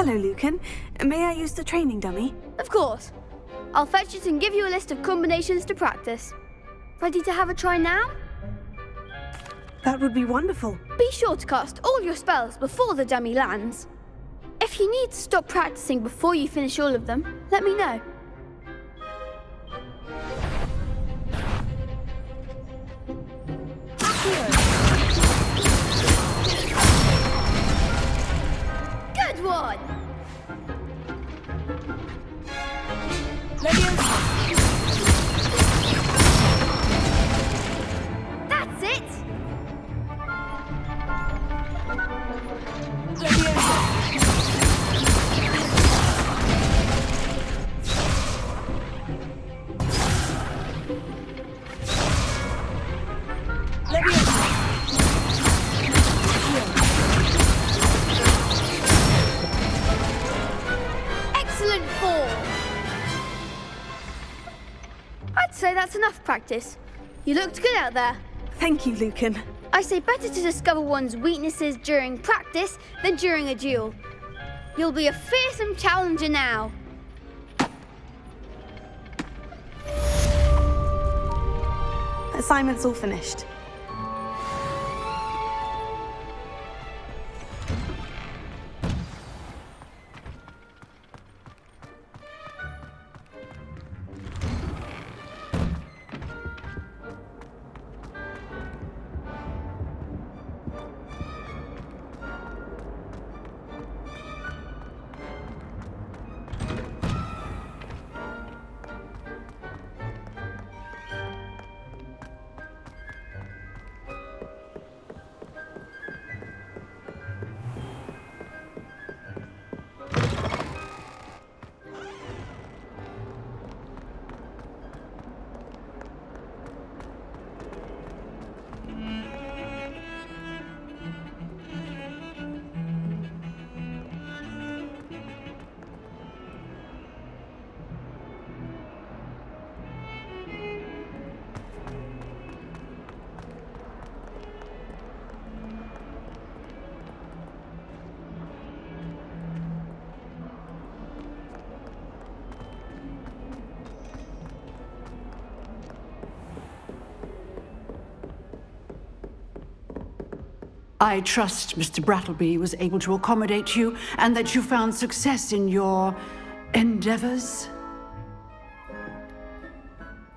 Hello, Lucan. May I use the training dummy? Of course. I'll fetch it and give you a list of combinations to practice. Ready to have a try now? That would be wonderful. Be sure to cast all your spells before the dummy lands. If you need to stop practicing before you finish all of them, let me know. Good one! That's it! Excellent form! I'd say that's enough practice. You looked good out there. Thank you, Lucan. I say better to discover one's weaknesses during practice than during a duel. You'll be a fearsome challenger now. Assignment's all finished. I trust Mr. Brattleby was able to accommodate you and that you found success in your endeavors.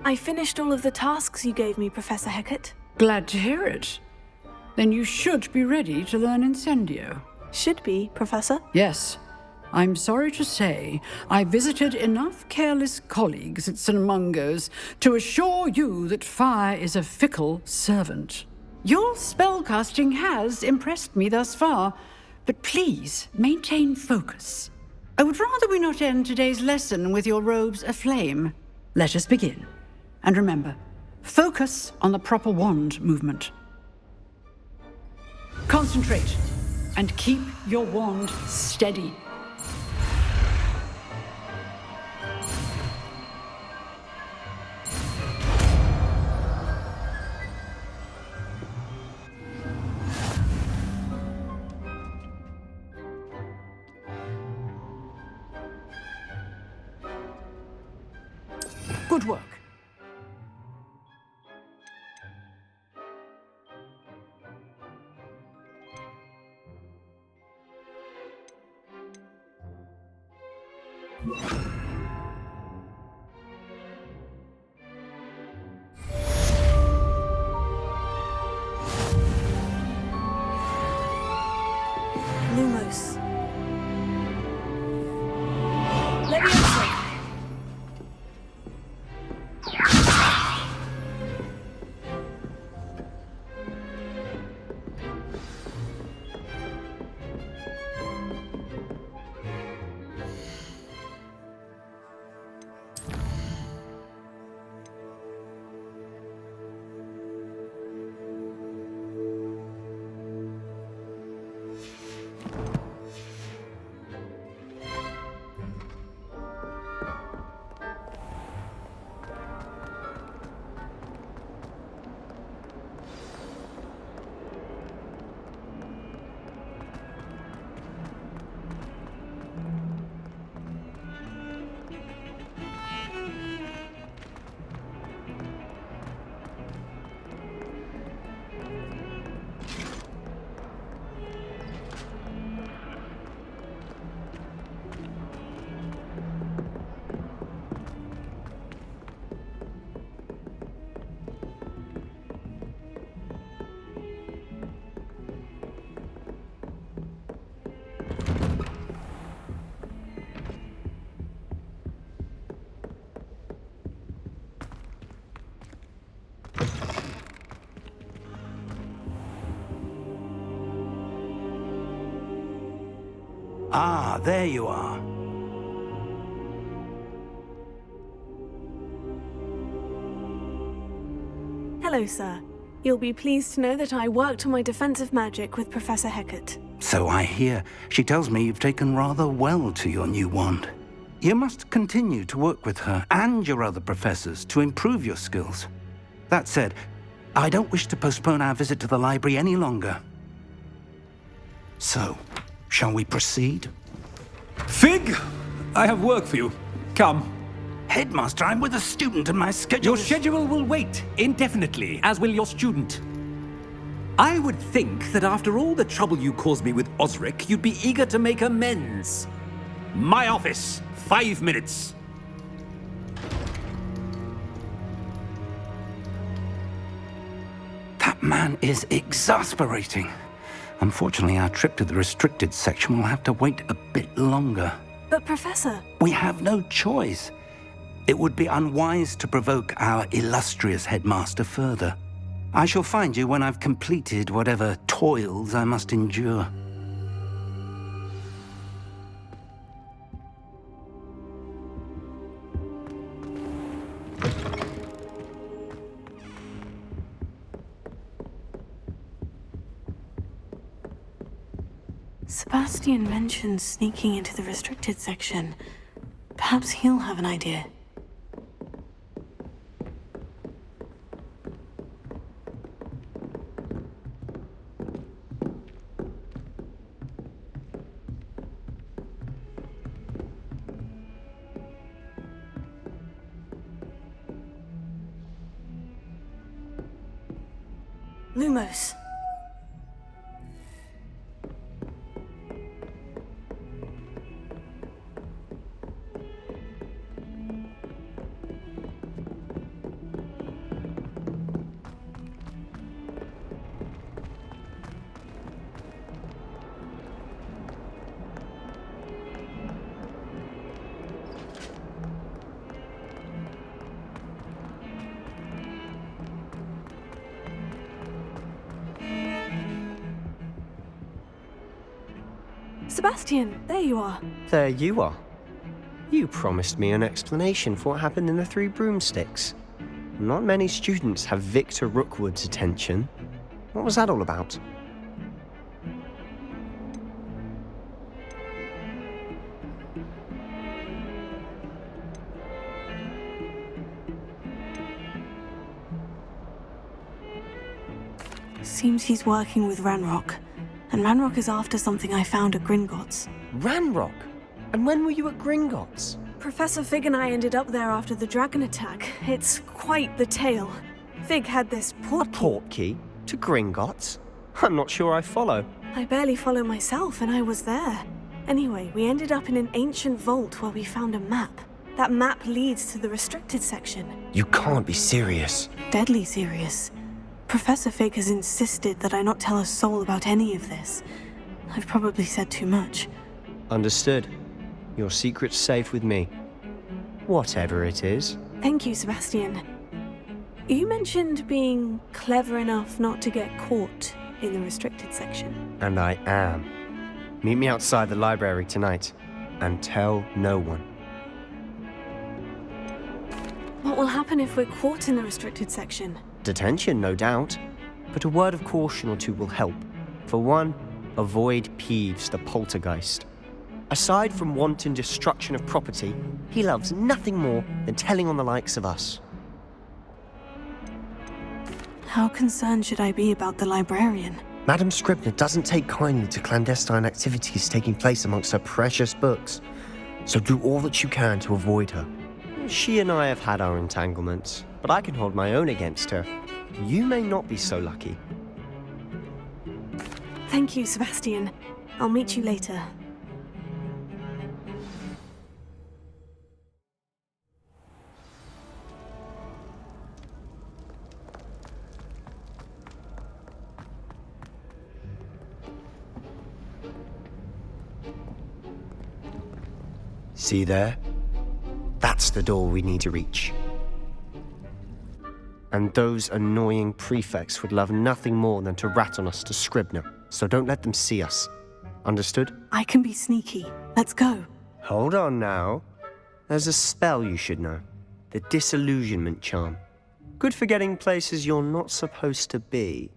I finished all of the tasks you gave me, Professor Hecat. Glad to hear it. Then you should be ready to learn Incendio. Should be, Professor. Yes. I'm sorry to say, I visited enough careless colleagues at St. Mungo's to assure you that fire is a fickle servant. Your spellcasting has impressed me thus far, but please maintain focus. I would rather we not end today's lesson with your robes aflame. Let us begin. And remember, focus on the proper wand movement. Concentrate and keep your wand steady. Good work. Lumos. Ah, there you are. Hello, sir. You'll be pleased to know that I worked on my defensive magic with Professor Hecat. So I hear. She tells me you've taken rather well to your new wand. You must continue to work with her and your other professors to improve your skills. That said, I don't wish to postpone our visit to the library any longer. So, shall we proceed? Fig, I have work for you. Come. Headmaster, I'm with a student and my schedule Your schedule will wait indefinitely, as will your student. I would think that after all the trouble you caused me with Osric, you'd be eager to make amends. My office, 5 minutes. That man is exasperating. Unfortunately, our trip to the restricted section will have to wait a bit longer. But, Professor... We have no choice. It would be unwise to provoke our illustrious headmaster further. I shall find you when I've completed whatever toils I must endure. Sebastian mentioned sneaking into the restricted section. Perhaps he'll have an idea. Lumos. Sebastian, there you are. There you are. You promised me an explanation for what happened in the Three Broomsticks. Not many students have Victor Rookwood's attention. What was that all about? Seems he's working with Ranrock. And Ranrock is after something I found at Gringotts. Ranrock? And when were you at Gringotts? Professor Fig and I ended up there after the dragon attack. It's quite the tale. Fig had this A portkey? To Gringotts? I'm not sure I follow. I barely follow myself, and I was there. Anyway, we ended up in an ancient vault where we found a map. That map leads to the restricted section. You can't be serious. Deadly serious. Professor Fig has insisted that I not tell a soul about any of this. I've probably said too much. Understood. Your secret's safe with me. Whatever it is. Thank you, Sebastian. You mentioned being clever enough not to get caught in the restricted section. And I am. Meet me outside the library tonight. And tell no one. What will happen if we're caught in the restricted section? Detention, no doubt. But a word of caution or two will help. For one, avoid Peeves the poltergeist. Aside from wanton destruction of property, he loves nothing more than telling on the likes of us. How concerned should I be about the librarian? Madame Scribner doesn't take kindly to clandestine activities taking place amongst her precious books. So do all that you can to avoid her. She and I have had our entanglements, but I can hold my own against her. You may not be so lucky. Thank you, Sebastian. I'll meet you later. See there? That's the door we need to reach. And those annoying prefects would love nothing more than to rat on us to Scribner, so don't let them see us. Understood? I can be sneaky. Let's go. Hold on now. There's a spell you should know. The disillusionment charm. Good for getting places you're not supposed to be.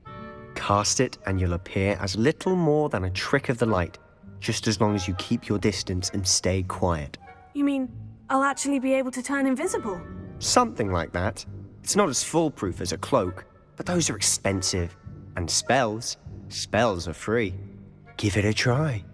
Cast it and you'll appear as little more than a trick of the light, just as long as you keep your distance and stay quiet. You mean I'll actually be able to turn invisible? Something like that. It's not as foolproof as a cloak, but those are expensive. And spells are free. Give it a try.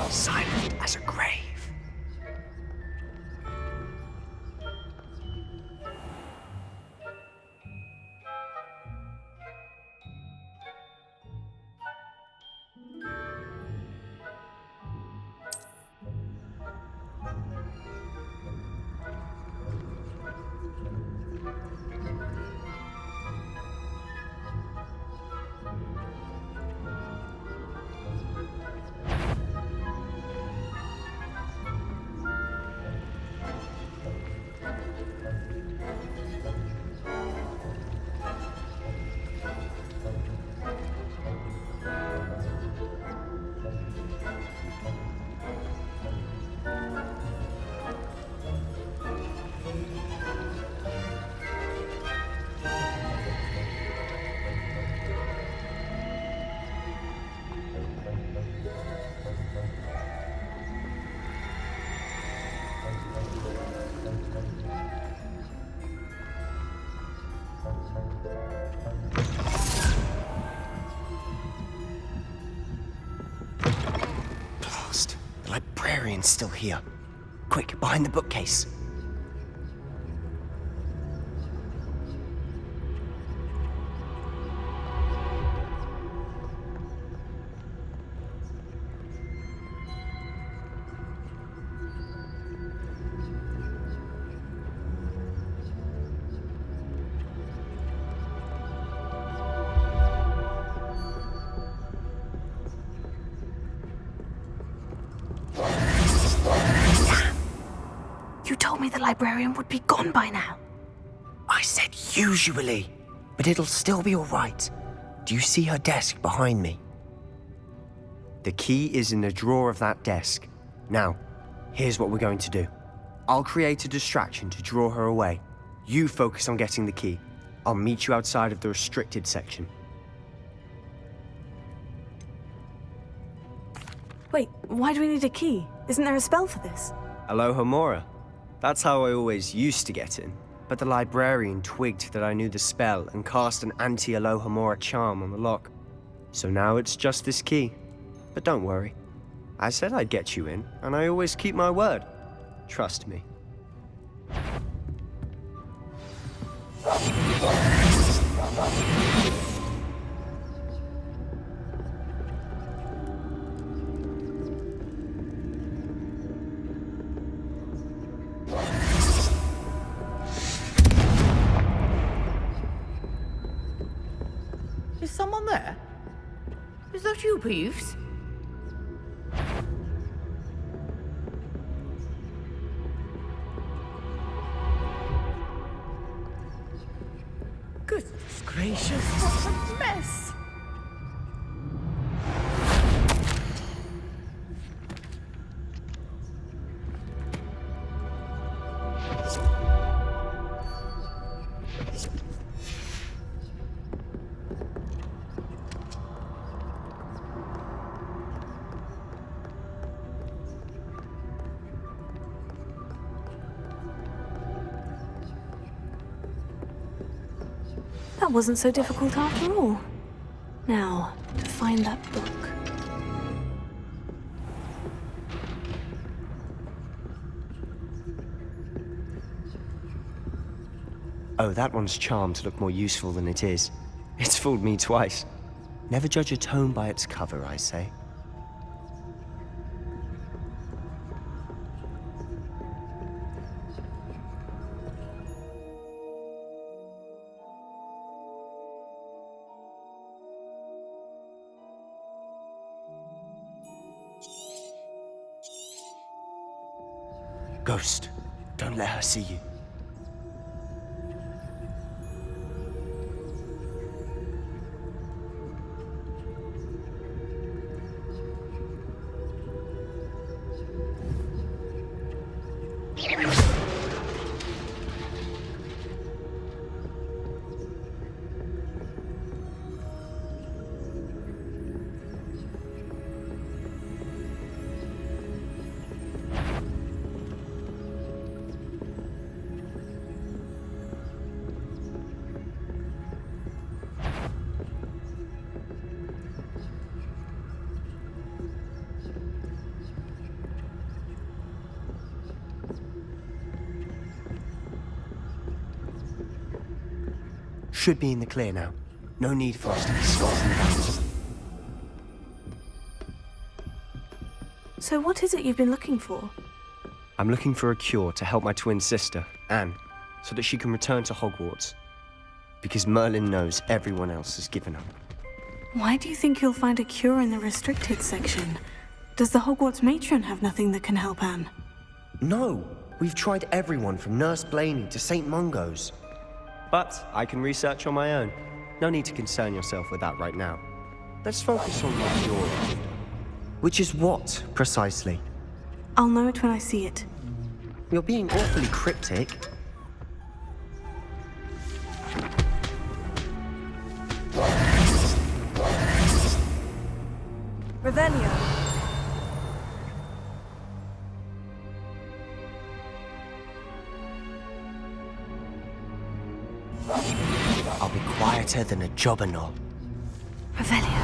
Silent as a grave. The librarian's still here. Quick, behind the bookcase. You told me the librarian would be gone by now. I said usually, but it'll still be all right. Do you see her desk behind me? The key is in the drawer of that desk. Now, here's what we're going to do. I'll create a distraction to draw her away. You focus on getting the key. I'll meet you outside of the restricted section. Wait, why do we need a key? Isn't there a spell for this? Alohomora. That's how I always used to get in. But the librarian twigged that I knew the spell and cast an anti-Alohomora charm on the lock. So now it's just this key. But don't worry. I said I'd get you in, and I always keep my word. Trust me. Is someone there? Is that you, Peeves? Goodness gracious, what a mess! That wasn't so difficult after all. Now, to find that book. Oh, that one's charmed to look more useful than it is. It's fooled me twice. Never judge a tome by its cover, I say. Ghost, don't let her see you. Should be in the clear now. No need for us to be scoffing about. So what is it you've been looking for? I'm looking for a cure to help my twin sister, Anne, so that she can return to Hogwarts. Because Merlin knows everyone else has given up. Why do you think you'll find a cure in the restricted section? Does the Hogwarts matron have nothing that can help Anne? No! We've tried everyone from Nurse Blaney to St. Mungo's. But I can research on my own. No need to concern yourself with that right now. Let's focus on what you're... Which is what, precisely? I'll know it when I see it. You're being awfully cryptic. Revelio. I'll be quieter than a jobberknoll. Revelio.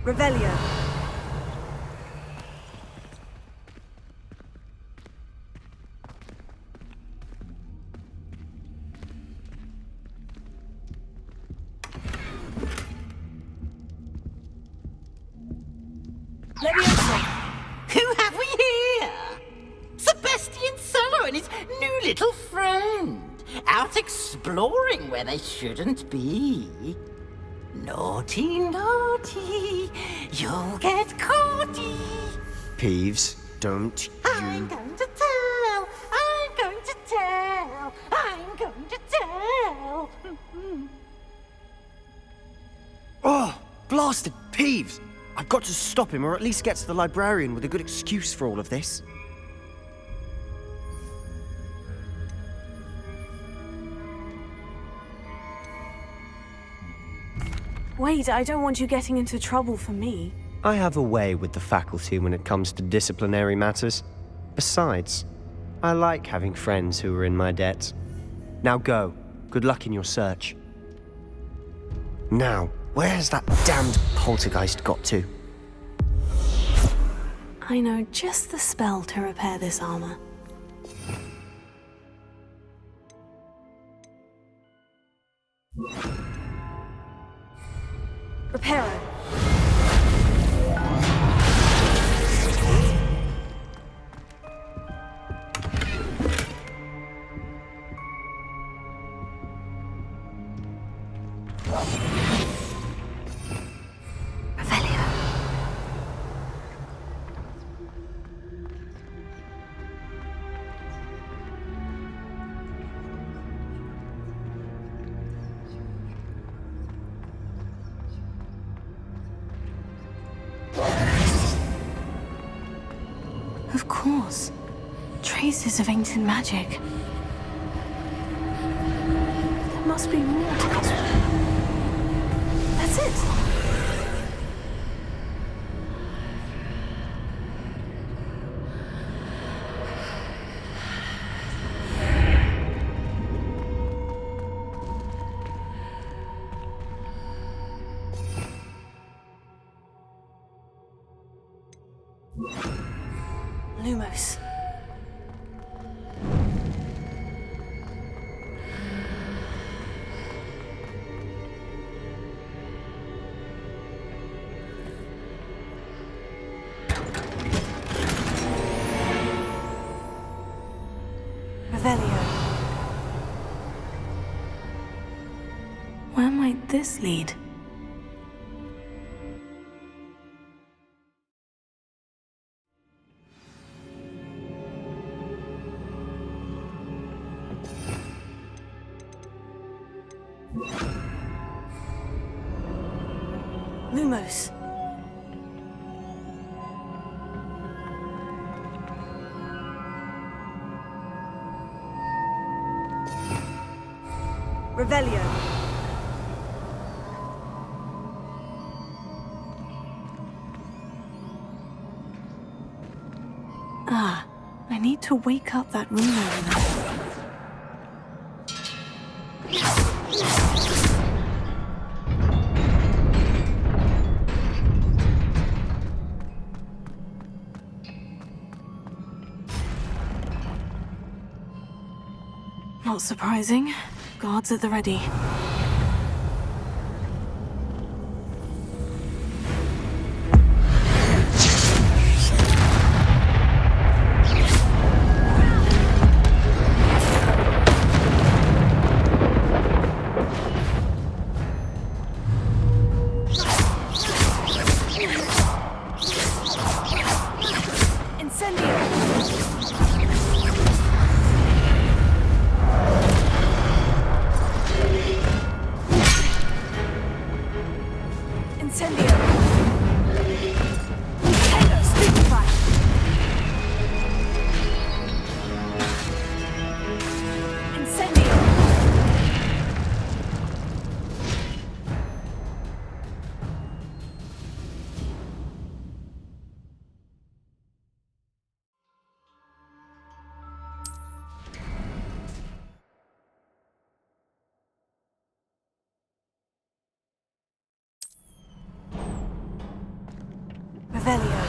Revelio. Who have we here? Sebastian Solo and his new little friend. Out exploring where they shouldn't be. Naughty, naughty, you'll get caughty. Peeves, don't I'm you... going to tell, I'm going to tell, I'm going to tell. Oh, blasted Peeves! I've got to stop him, or at least get to the librarian with a good excuse for all of this. Wait, I don't want you getting into trouble for me. I have a way with the faculty when it comes to disciplinary matters. Besides, I like having friends who are in my debt. Now go. Good luck in your search. Now, where has that damned poltergeist got to? I know just the spell to repair this armor. Reparo. Revelio. Of course. traces of ancient magic. There must be more to this. That's it. Lumos. Revelio. Where might this lead? Lumos. Revelio. Ah, I need to wake up that room over there. Not surprising. Guards at the ready. Revelio.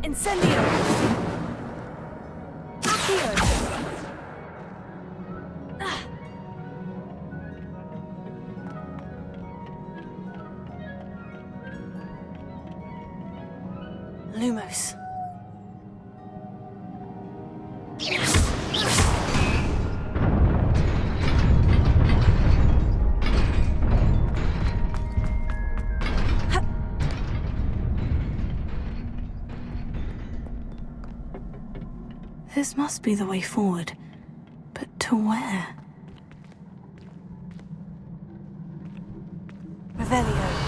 Incendio! Accio! Lumos. This must be the way forward. But to where? Revelio.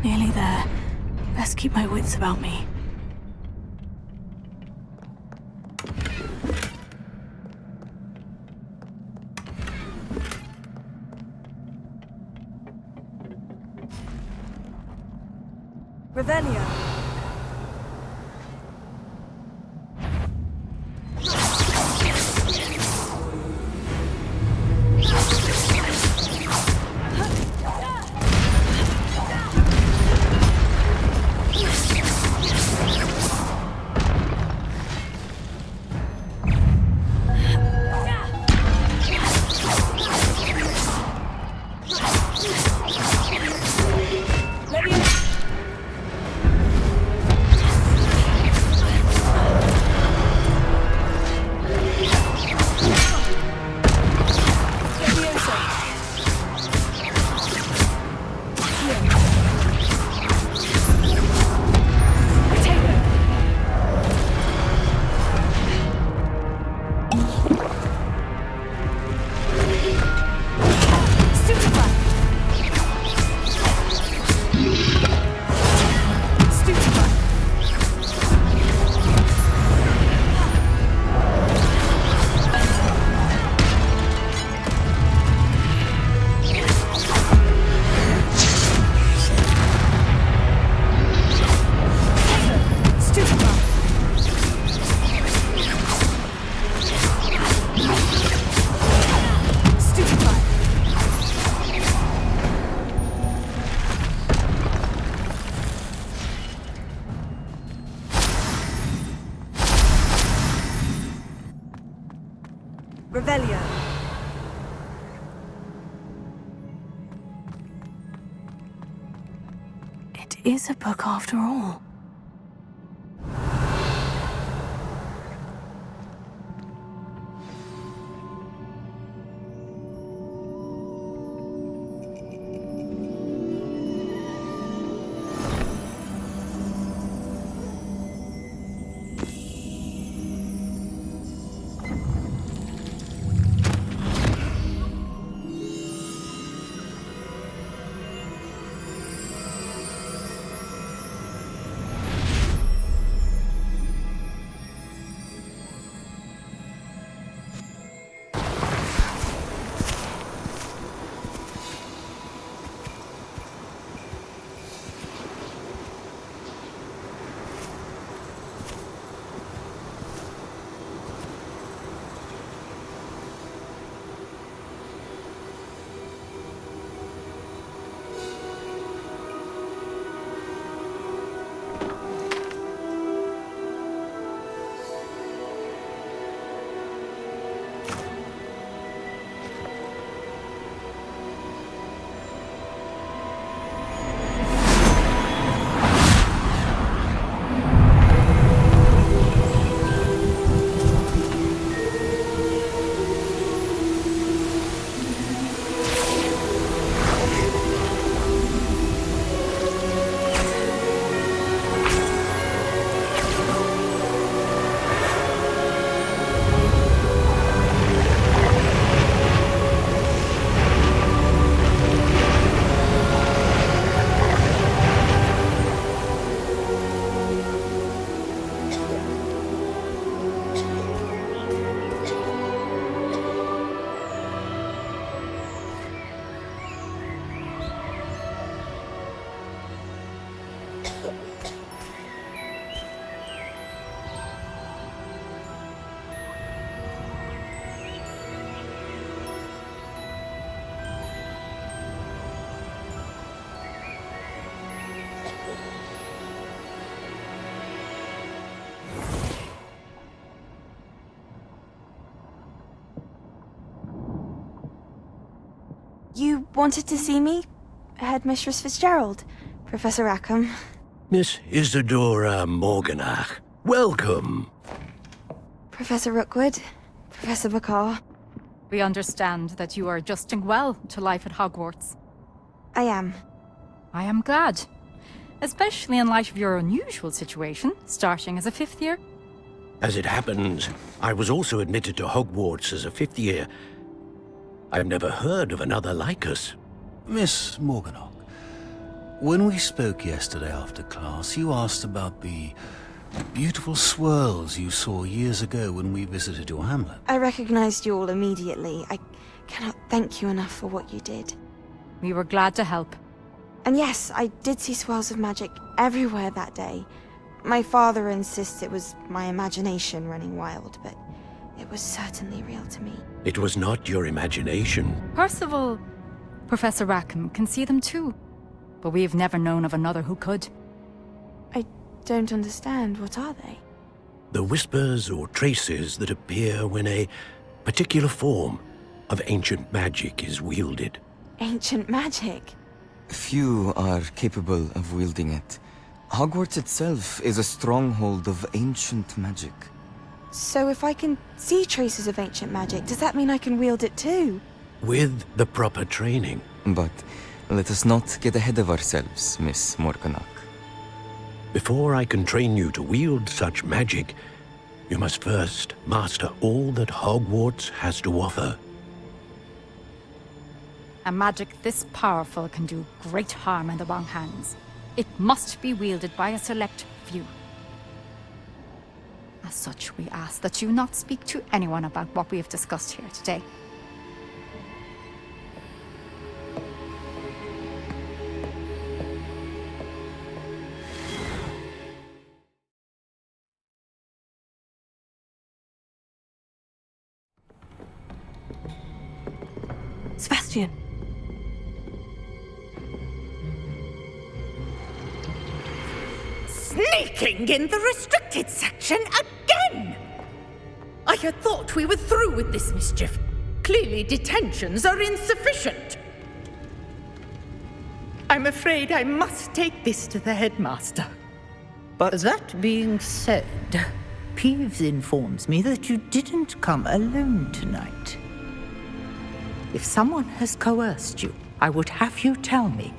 Nearly there. Best keep my wits about me. Revelio. Revelio. It is a book after all. You wanted to see me? Headmistress Fitzgerald, Professor Rackham. Miss Isadora Morganach, welcome. Professor Rookwood, Professor Bakar. We understand that you are adjusting well to life at Hogwarts. I am. I am glad. Especially in light of your unusual situation, starting as a 5th year. As it happens, I was also admitted to Hogwarts as a 5th year. I've never heard of another like us. Miss Morganach, when we spoke yesterday after class, you asked about the beautiful swirls you saw years ago when we visited your hamlet. I recognized you all immediately. I cannot thank you enough for what you did. We were glad to help. And yes, I did see swirls of magic everywhere that day. My father insists it was my imagination running wild, but it was certainly real to me. It was not your imagination. Percival, Professor Rackham can see them too. But we've never known of another who could. I don't understand. What are they? The whispers or traces that appear when a particular form of ancient magic is wielded. Ancient magic? Few are capable of wielding it. Hogwarts itself is a stronghold of ancient magic. So if I can see traces of ancient magic, does that mean I can wield it too? With the proper training. But let us not get ahead of ourselves, Miss Morganach. Before I can train you to wield such magic, you must first master all that Hogwarts has to offer. A magic this powerful can do great harm in the wrong hands. It must be wielded by a select few. As such, we ask that you not speak to anyone about what we have discussed here today. Sebastian. Sneaking in the restricted section again! I had thought we were through with this mischief. Clearly detentions are insufficient. I'm afraid I must take this to the headmaster. But that being said, Peeves informs me that you didn't come alone tonight. If someone has coerced you, I would have you tell me.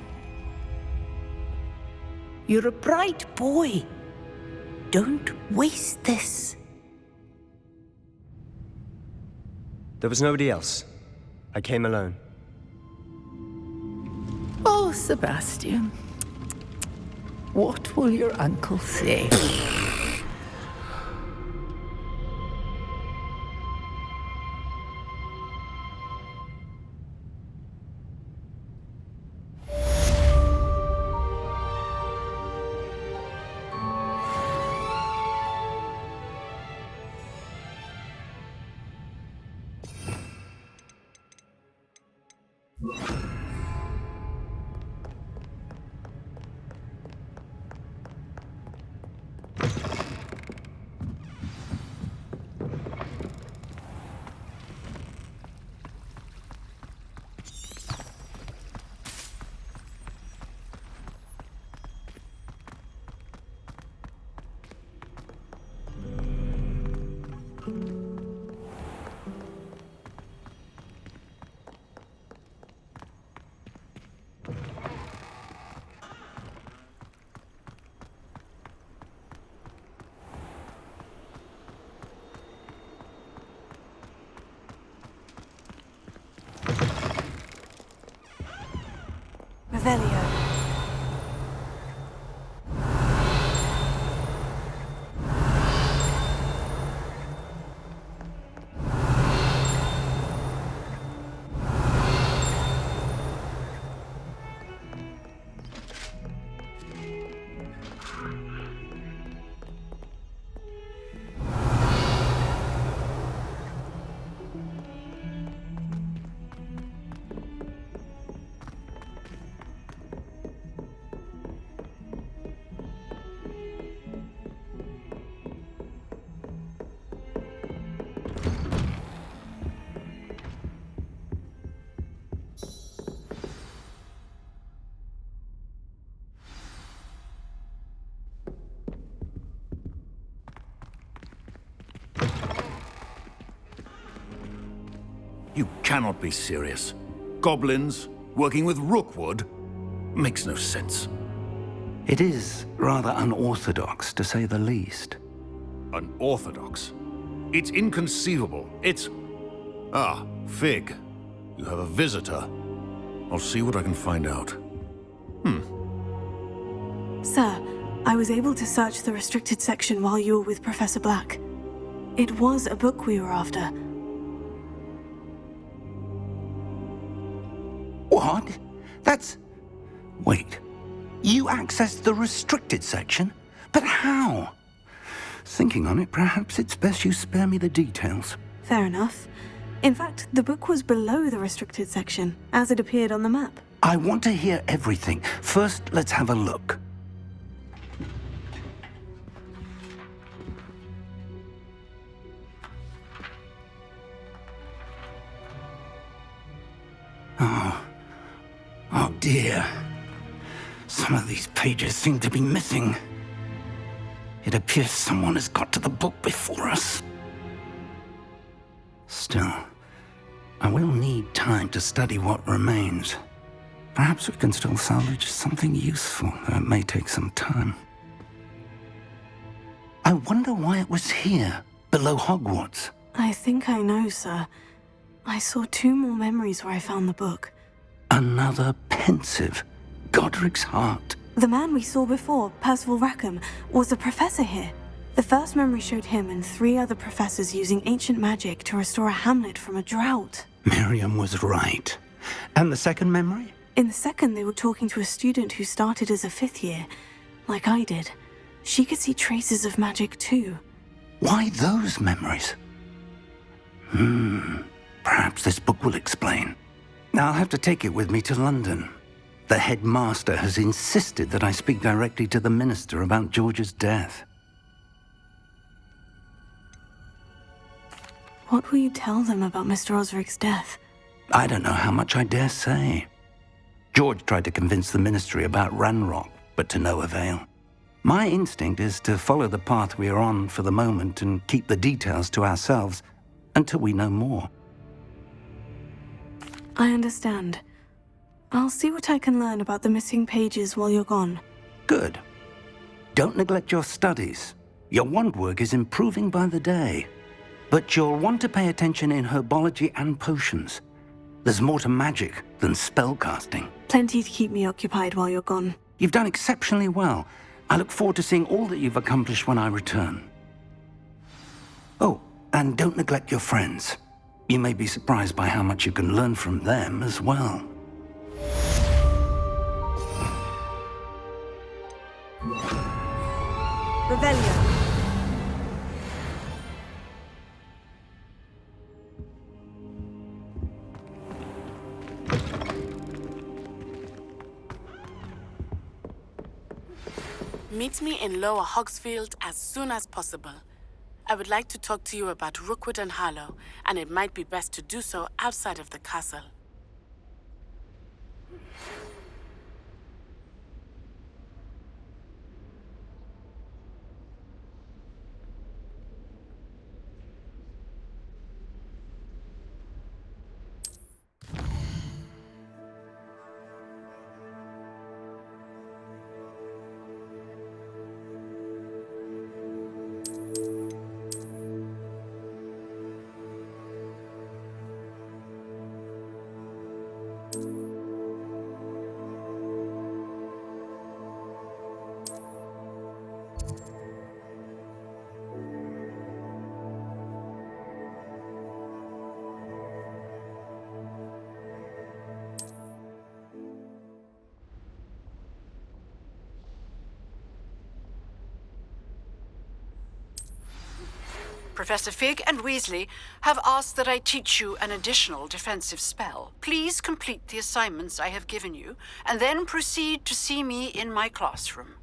You're a bright boy. Don't waste this. There was nobody else. I came alone. Oh, Sebastian. What will your uncle say? Revelio. You cannot be serious. Goblins working with Rookwood? Makes no sense. It is rather unorthodox, to say the least. Unorthodox? It's inconceivable. It's... Ah, Fig. You have a visitor. I'll see what I can find out. Sir, I was able to search the restricted section while you were with Professor Black. It was a book we were after. What? That's... Wait. You accessed the restricted section? But how? Thinking on it, perhaps it's best you spare me the details. Fair enough. In fact, the book was below the restricted section, as it appeared on the map. I want to hear everything. First, let's have a look. Oh dear. Some of these pages seem to be missing. It appears someone has got to the book before us. Still, I will need time to study what remains. Perhaps we can still salvage something useful, though it may take some time. I wonder why it was here, below Hogwarts. I think I know, sir. I saw 2 more memories where I found the book. Another pensive. Godric's heart. The man we saw before, Percival Rackham, was a professor here. The first memory showed him and 3 other professors using ancient magic to restore a hamlet from a drought. Miriam was right. And the second memory? In the second, they were talking to a student who started as a 5th year, like I did. She could see traces of magic too. Why those memories? Perhaps this book will explain. I'll have to take it with me to London. The headmaster has insisted that I speak directly to the minister about George's death. What will you tell them about Mr. Osric's death? I don't know how much I dare say. George tried to convince the ministry about Ranrock, but to no avail. My instinct is to follow the path we are on for the moment and keep the details to ourselves until we know more. I understand. I'll see what I can learn about the missing pages while you're gone. Good. Don't neglect your studies. Your wand work is improving by the day. But you'll want to pay attention in herbology and potions. There's more to magic than spellcasting. Plenty to keep me occupied while you're gone. You've done exceptionally well. I look forward to seeing all that you've accomplished when I return. Oh, and don't neglect your friends. You may be surprised by how much you can learn from them as well. Revelio. Meet me in Lower Hogsfield as soon as possible. I would like to talk to you about Rookwood and Harlow, and it might be best to do so outside of the castle. Professor Fig and Weasley have asked that I teach you an additional defensive spell. Please complete the assignments I have given you, and then proceed to see me in my classroom.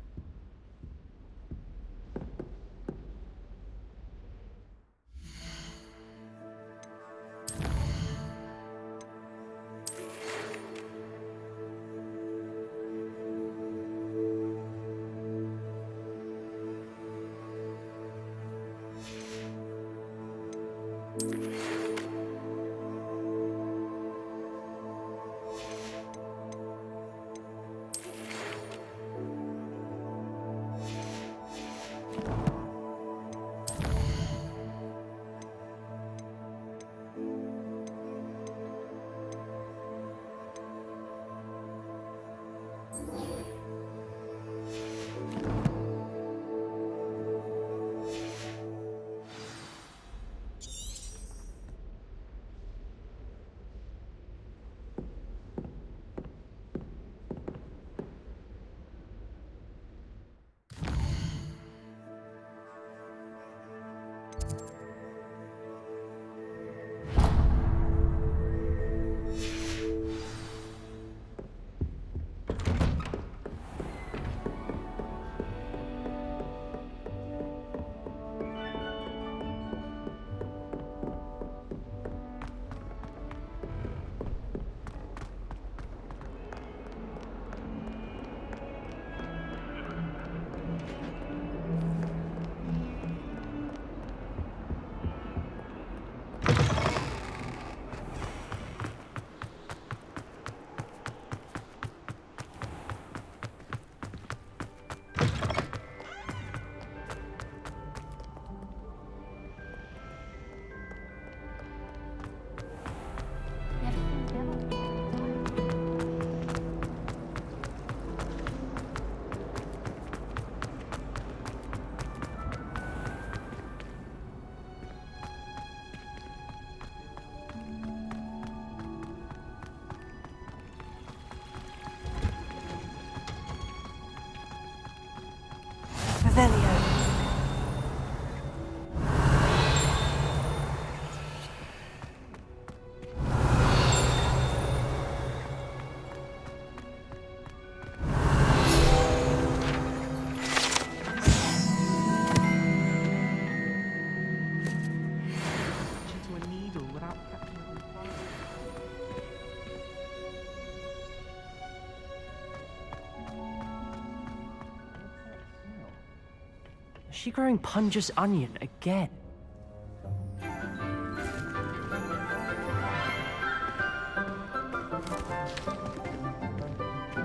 she growing Punja's onion again?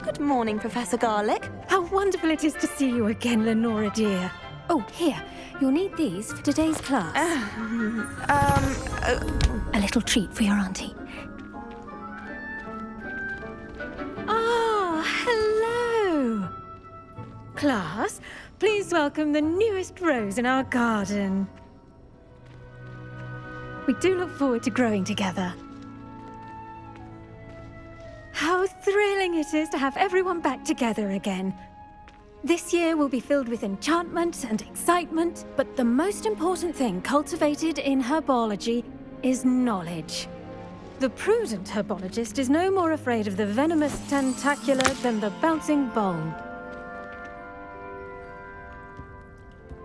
Good morning, Professor Garlick. How wonderful it is to see you again, Lenora dear. Oh, here. You'll need these for today's class. A little treat for your auntie. Ah, hello. Class, please welcome the newest rose in our garden. We do look forward to growing together. How thrilling it is to have everyone back together again. This year will be filled with enchantment and excitement, but the most important thing cultivated in herbology is knowledge. The prudent herbologist is no more afraid of the venomous tentacula than the bouncing bulb.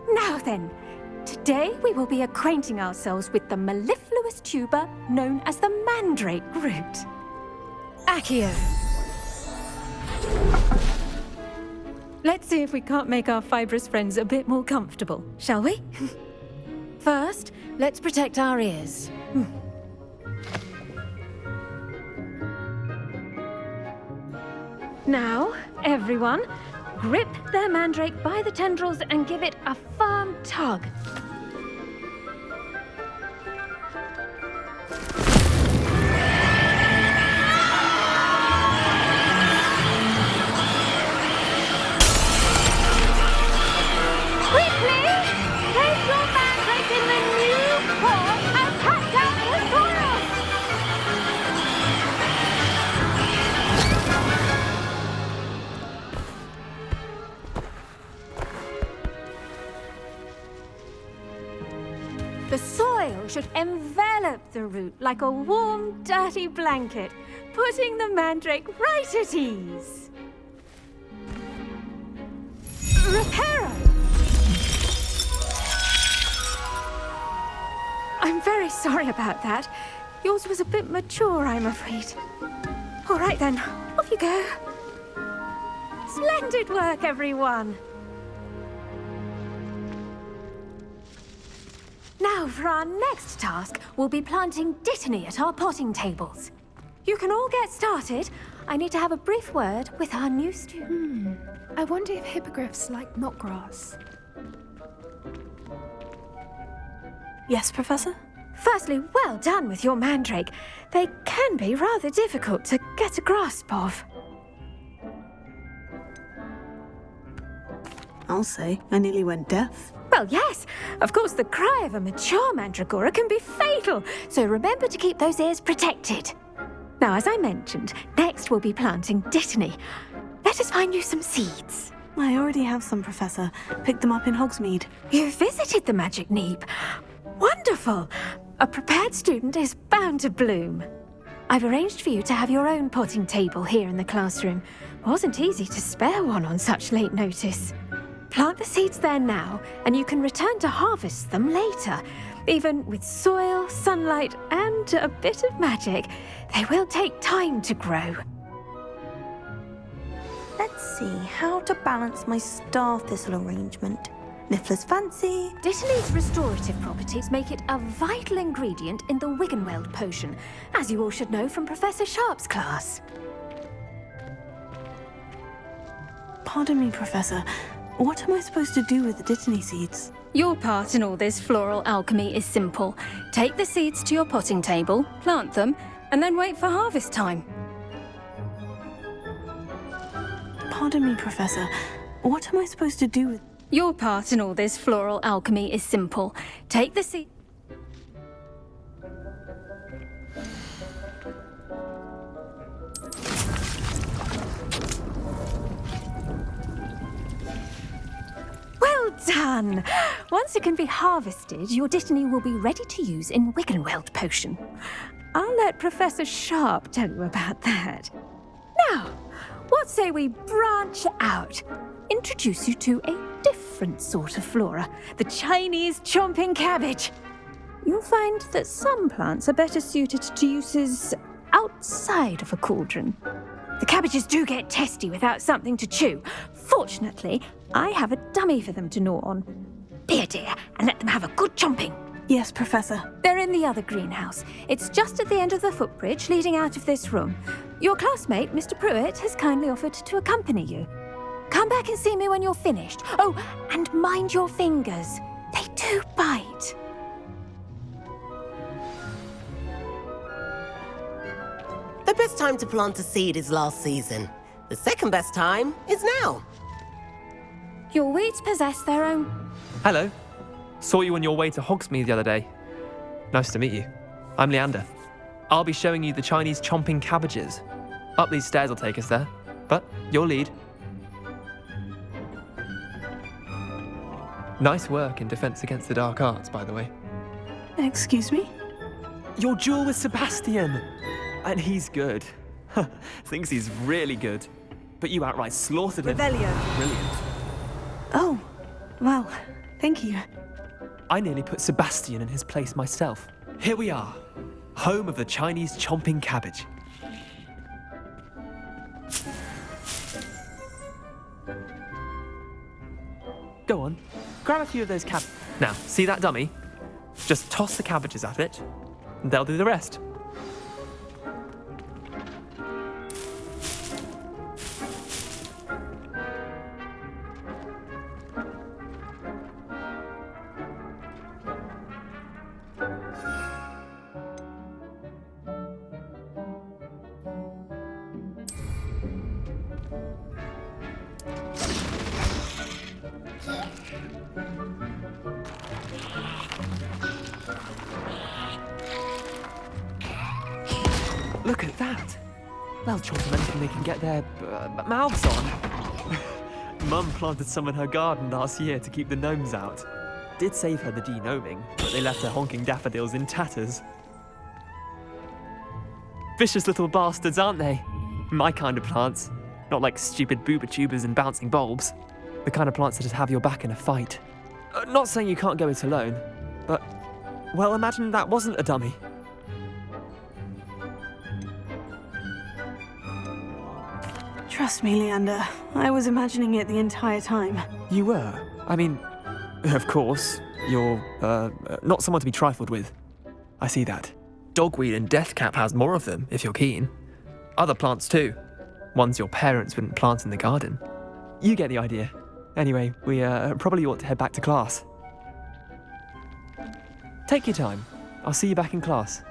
Now then, today we will be acquainting ourselves with the mellifluous tuber known as the mandrake root. Accio. Let's see if we can't make our fibrous friends a bit more comfortable, shall we? First, let's protect our ears. Now, everyone, grip their mandrake by the tendrils and give it a firm tug. The soil should envelop the root like a warm, dirty blanket, putting the mandrake right at ease. Reparo! I'm very sorry about that. Yours was a bit mature, I'm afraid. All right then, off you go. Splendid work, everyone. Now, for our next task, we'll be planting dittany at our potting tables. You can all get started. I need to have a brief word with our new student. I wonder if hippogriffs like knotgrass. Yes, Professor? Firstly, well done with your mandrake. They can be rather difficult to get a grasp of. I'll say, I nearly went deaf. Well, yes. Of course, the cry of a mature mandragora can be fatal, so remember to keep those ears protected. Now, as I mentioned, next we'll be planting dittany. Let us find you some seeds. I already have some, Professor. Picked them up in Hogsmeade. You visited the Magic Neep. Wonderful! A prepared student is bound to bloom. I've arranged for you to have your own potting table here in the classroom. Wasn't easy to spare one on such late notice. Plant the seeds there now, and you can return to harvest them later. Even with soil, sunlight, and a bit of magic, they will take time to grow. Let's see how to balance my star thistle arrangement. Niffler's fancy. Dittany's restorative properties make it a vital ingredient in the Wiggenweld potion, as you all should know from Professor Sharp's class. Pardon me, Professor. What am I supposed to do with the dittany seeds? Your part in all this floral alchemy is simple. Take the seeds to your potting table, plant them, and then wait for harvest time. Pardon me, Professor. What am I supposed to do with... Your part in all this floral alchemy is simple. Take the seed... Well done! Once it can be harvested, your dittany will be ready to use in Wiggenweld potion. I'll let Professor Sharp tell you about that. Now, what say we branch out? Introduce you to a different sort of flora, the Chinese chomping cabbage. You'll find that some plants are better suited to uses outside of a cauldron. The cabbages do get testy without something to chew. Fortunately, I have a dummy for them to gnaw on. Here, dear, and let them have a good chomping. Yes, Professor. They're in the other greenhouse. It's just at the end of the footbridge leading out of this room. Your classmate, Mr. Pruitt, has kindly offered to accompany you. Come back and see me when you're finished. Oh, and mind your fingers. They do bite. The best time to plant a seed is last season. The second best time is now. Your weeds possess their own... Hello. Saw you on your way to Hogsmeade the other day. Nice to meet you. I'm Leander. I'll be showing you the Chinese chomping cabbages. Up these stairs will take us there, but your lead. Nice work in Defense Against the Dark Arts, by the way. Excuse me? Your duel with Sebastian! And he's good. Thinks he's really good. But you outright slaughtered him. Revelio. Brilliant. Oh, well, thank you. I nearly put Sebastian in his place myself. Here we are, home of the Chinese chomping cabbage. Go on, grab a few of those cabbages. Now, see that dummy? Just toss the cabbages at it, and they'll do the rest. Look at that. They'll chomp on anything they can get their mouths on. Mum planted some in her garden last year to keep the gnomes out. Did save her the de-gnoming, but they left her honking daffodils in tatters. Vicious little bastards, aren't they? My kind of plants. Not like stupid booba tubers and bouncing bulbs. The kind of plants that just have your back in a fight. Not saying you can't go it alone, but, well, imagine that wasn't a dummy. Trust me, Leander. I was imagining it the entire time. You were? I mean, of course, you're, not someone to be trifled with. I see that. Dogweed and deathcap has more of them, if you're keen. Other plants too. Ones your parents wouldn't plant in the garden. You get the idea. Anyway, we probably ought to head back to class. Take your time. I'll see you back in class.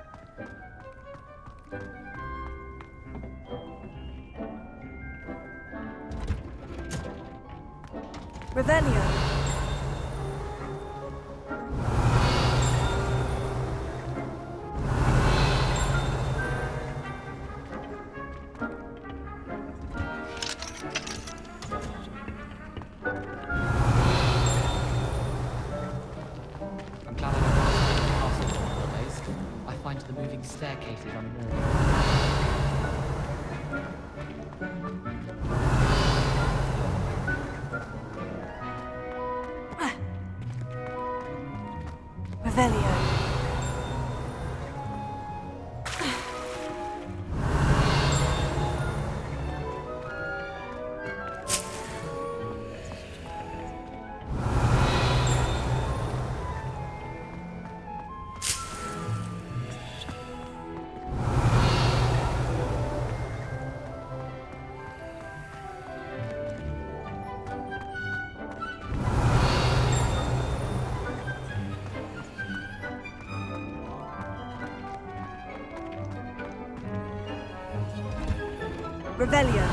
Revelio. I'm glad I don't have to castle door nowadays. I find the moving staircases unnerving. Revelio. Revelio.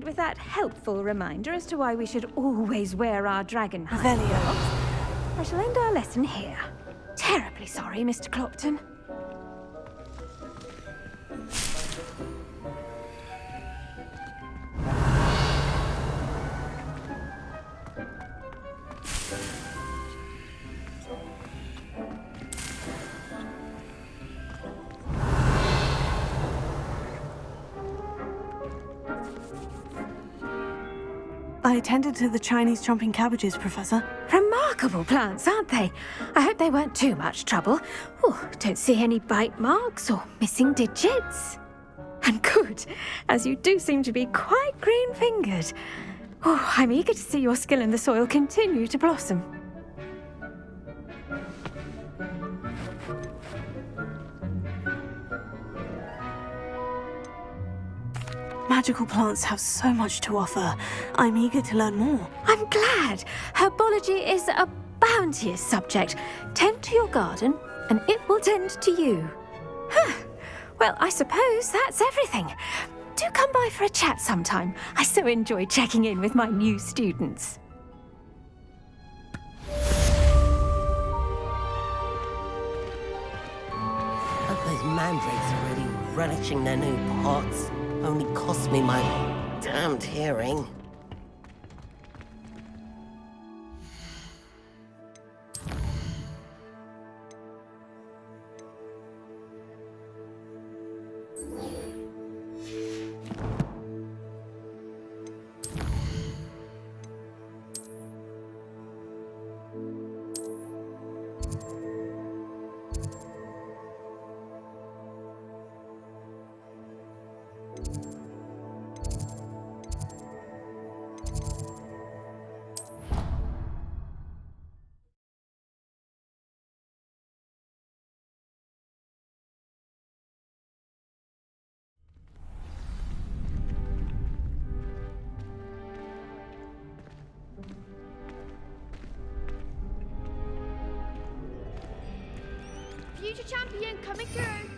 end with that helpful reminder as to why we should always wear our dragon hide. I shall end our lesson here. Terribly sorry, Mr. Clopton. I attended to the Chinese chomping cabbages, Professor. Remarkable plants, aren't they? I hope they weren't too much trouble. Oh, don't see any bite marks or missing digits. And good, as you do seem to be quite green-fingered. Oh, I'm eager to see your skill in the soil continue to blossom. Magical plants have so much to offer. I'm eager to learn more. I'm glad. Herbology is a bounteous subject. Tend to your garden, and it will tend to you. Well, I suppose that's everything. Do come by for a chat sometime. I so enjoy checking in with my new students. Hope those mandrakes are really relishing their new pots. Only cost me my damned hearing. Future champion coming through.